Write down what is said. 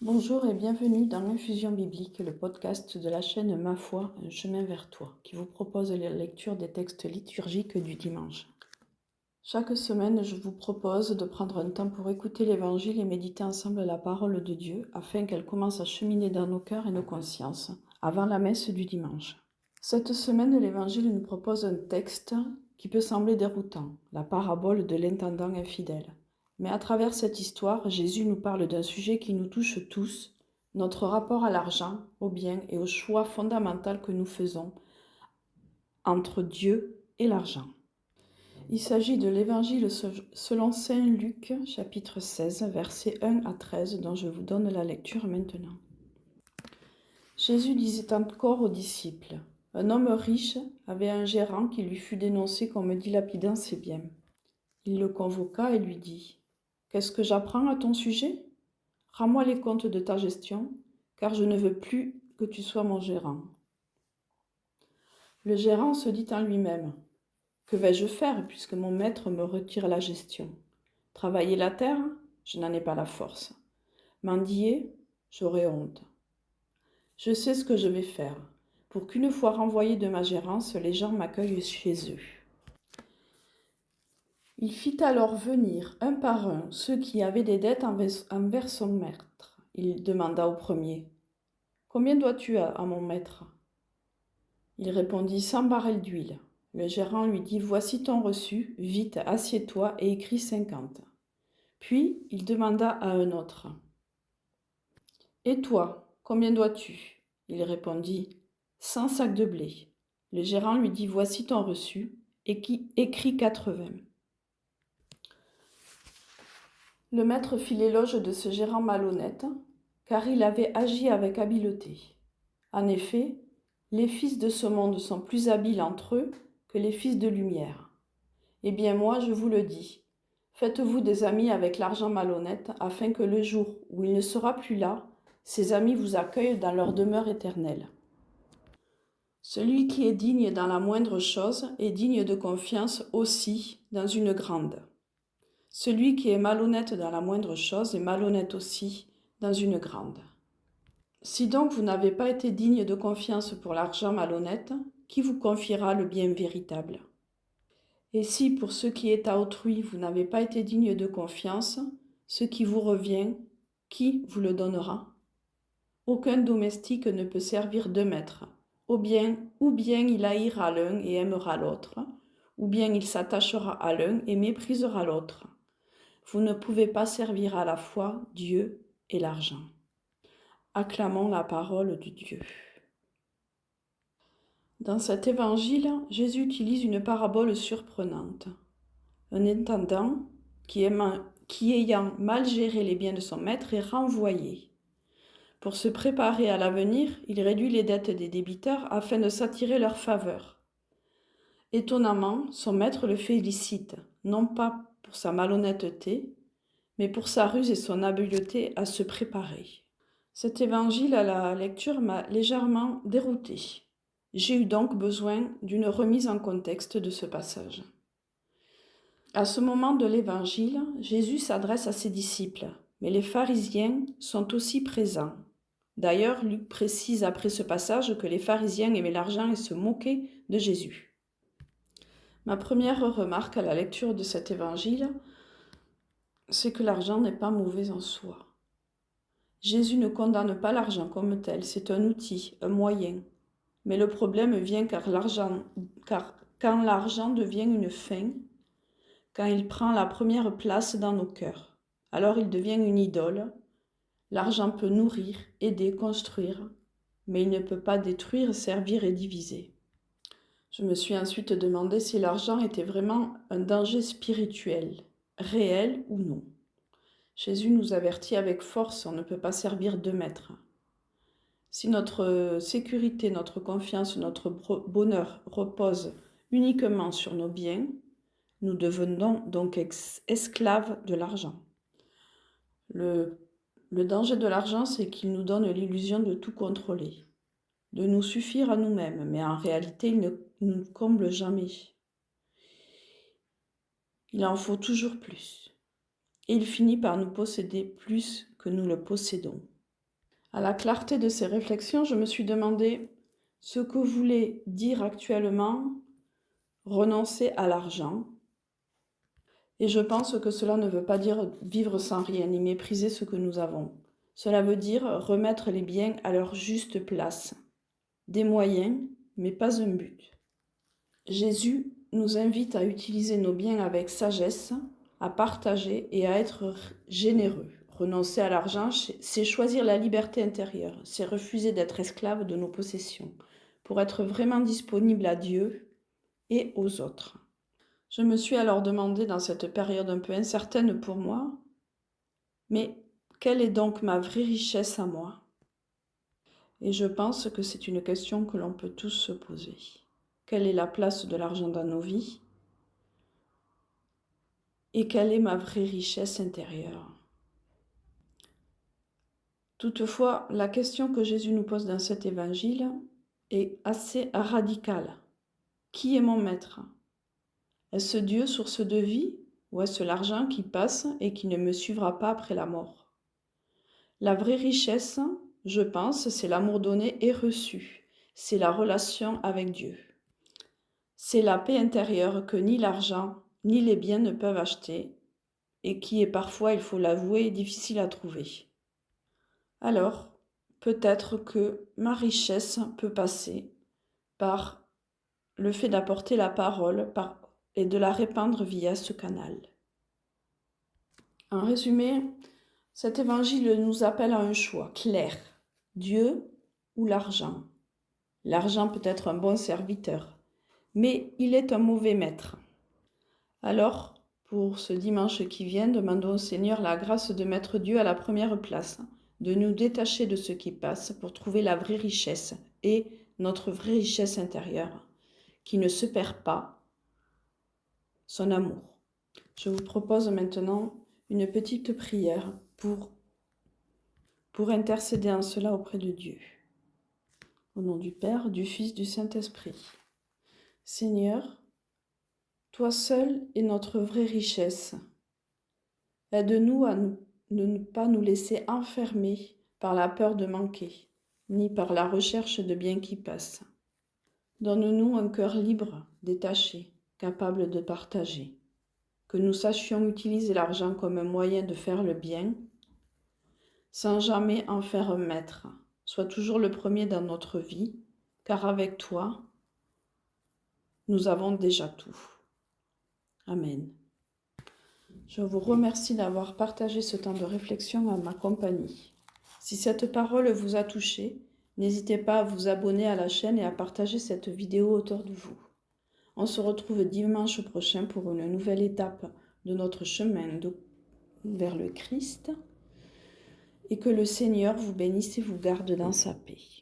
Bonjour et bienvenue dans l'Infusion biblique, le podcast de la chaîne Ma foi, un chemin vers toi, qui vous propose la lecture des textes liturgiques du dimanche. Chaque semaine, je vous propose de prendre un temps pour écouter l'Évangile et méditer ensemble la parole de Dieu, afin qu'elle commence à cheminer dans nos cœurs et nos consciences, avant la messe du dimanche. Cette semaine, l'Évangile nous propose un texte qui peut sembler déroutant, la parabole de l'intendant infidèle. Mais à travers cette histoire, Jésus nous parle d'un sujet qui nous touche tous, notre rapport à l'argent, au bien et au choix fondamental que nous faisons entre Dieu et l'argent. Il s'agit de l'Évangile selon saint Luc, chapitre 16, versets 1 à 13, dont je vous donne la lecture maintenant. Jésus disait encore aux disciples, « Un homme riche avait un gérant qui lui fut dénoncé comme dilapidant ses biens. Il le convoqua et lui dit, « Qu'est-ce que j'apprends à ton sujet ? Rends-moi les comptes de ta gestion, car je ne veux plus que tu sois mon gérant. » Le gérant se dit en lui-même, « Que vais-je faire puisque mon maître me retire la gestion ? Travailler la terre, je n'en ai pas la force. Mendier, j'aurai honte. Je sais ce que je vais faire, pour qu'une fois renvoyé de ma gérance, les gens m'accueillent chez eux. » Il fit alors venir un par un ceux qui avaient des dettes envers son maître. Il demanda au premier, « Combien dois-tu à mon maître ?» Il répondit, « 100 barils d'huile. » Le gérant lui dit, « Voici ton reçu, vite, assieds-toi et écris 50. » Puis il demanda à un autre, « Et toi, combien dois-tu » Il répondit, « 100 sacs de blé. » Le gérant lui dit, « Voici ton reçu, écris 80. » Le maître fit l'éloge de ce gérant malhonnête, car il avait agi avec habileté. En effet, les fils de ce monde sont plus habiles entre eux que les fils de lumière. Eh bien moi, je vous le dis, faites-vous des amis avec l'argent malhonnête, afin que le jour où il ne sera plus là, ces amis vous accueillent dans leur demeure éternelle. Celui qui est digne dans la moindre chose est digne de confiance aussi dans une grande. Celui qui est malhonnête dans la moindre chose est malhonnête aussi dans une grande. Si donc vous n'avez pas été digne de confiance pour l'argent malhonnête, qui vous confiera le bien véritable ? Et si pour ce qui est à autrui vous n'avez pas été digne de confiance, ce qui vous revient, qui vous le donnera ? Aucun domestique ne peut servir deux maîtres. Ou bien il haïra l'un et aimera l'autre, ou bien il s'attachera à l'un et méprisera l'autre. Vous ne pouvez pas servir à la fois Dieu et l'argent. Acclamons la parole de Dieu. Dans cet évangile, Jésus utilise une parabole surprenante. Un intendant qui ayant mal géré les biens de son maître est renvoyé. Pour se préparer à l'avenir, il réduit les dettes des débiteurs afin de s'attirer leur faveur. Étonnamment, son maître le félicite, non pas pour sa malhonnêteté, mais pour sa ruse et son habileté à se préparer. Cet évangile à la lecture m'a légèrement déroutée. J'ai eu donc besoin d'une remise en contexte de ce passage. À ce moment de l'évangile, Jésus s'adresse à ses disciples, mais les pharisiens sont aussi présents. D'ailleurs, Luc précise après ce passage que les pharisiens aimaient l'argent et se moquaient de Jésus. Ma première remarque à la lecture de cet évangile, c'est que l'argent n'est pas mauvais en soi. Jésus ne condamne pas l'argent comme tel, c'est un outil, un moyen. Mais le problème vient quand l'argent devient une fin, quand il prend la première place dans nos cœurs. Alors il devient une idole. L'argent peut nourrir, aider, construire, mais il ne peut pas détruire, servir et diviser. Je me suis ensuite demandé si l'argent était vraiment un danger spirituel, réel ou non. Jésus nous avertit avec force, on ne peut pas servir deux maîtres. Si notre sécurité, notre confiance, notre bonheur repose uniquement sur nos biens, nous devenons donc esclaves de l'argent. Le danger de l'argent, c'est qu'il nous donne l'illusion de tout contrôler, de nous suffire à nous-mêmes, mais en réalité, il ne nous comble jamais. Il en faut toujours plus. Et il finit par nous posséder plus que nous le possédons. À la clarté de ces réflexions, je me suis demandé ce que voulait dire actuellement renoncer à l'argent. Et je pense que cela ne veut pas dire vivre sans rien ni mépriser ce que nous avons. Cela veut dire remettre les biens à leur juste place. Des moyens, mais pas un but. Jésus nous invite à utiliser nos biens avec sagesse, à partager et à être généreux. Renoncer à l'argent, c'est choisir la liberté intérieure, c'est refuser d'être esclave de nos possessions, pour être vraiment disponible à Dieu et aux autres. Je me suis alors demandé dans cette période un peu incertaine pour moi, mais quelle est donc ma vraie richesse à moi? Et je pense que c'est une question que l'on peut tous se poser. Quelle est la place de l'argent dans nos vies? Et quelle est ma vraie richesse intérieure? Toutefois, la question que Jésus nous pose dans cet évangile est assez radicale. Qui est mon maître? Est-ce Dieu, source de vie, ou est-ce l'argent qui passe et qui ne me suivra pas après la mort? La vraie richesse, je pense, c'est l'amour donné et reçu. C'est la relation avec Dieu. C'est la paix intérieure que ni l'argent ni les biens ne peuvent acheter et qui est parfois, il faut l'avouer, difficile à trouver. Alors, peut-être que ma richesse peut passer par le fait d'apporter la parole et de la répandre via ce canal. En résumé, cet évangile nous appelle à un choix clair, Dieu ou l'argent. L'argent peut être un bon serviteur, mais il est un mauvais maître. Alors, pour ce dimanche qui vient, demandons au Seigneur la grâce de mettre Dieu à la première place, de nous détacher de ce qui passe pour trouver la vraie richesse et notre vraie richesse intérieure, qui ne se perd pas, son amour. Je vous propose maintenant une petite prière pour intercéder en cela auprès de Dieu. Au nom du Père, du Fils, du Saint-Esprit. Seigneur, toi seul es notre vraie richesse. Aide-nous à ne pas nous laisser enfermer par la peur de manquer, ni par la recherche de biens qui passent. Donne-nous un cœur libre, détaché, capable de partager. Que nous sachions utiliser l'argent comme un moyen de faire le bien, sans jamais en faire un maître. Sois toujours le premier dans notre vie, car avec toi, nous avons déjà tout. Amen. Je vous remercie d'avoir partagé ce temps de réflexion à ma compagnie. Si cette parole vous a touché, n'hésitez pas à vous abonner à la chaîne et à partager cette vidéo autour de vous. On se retrouve dimanche prochain pour une nouvelle étape de notre chemin vers le Christ et que le Seigneur vous bénisse et vous garde dans sa paix.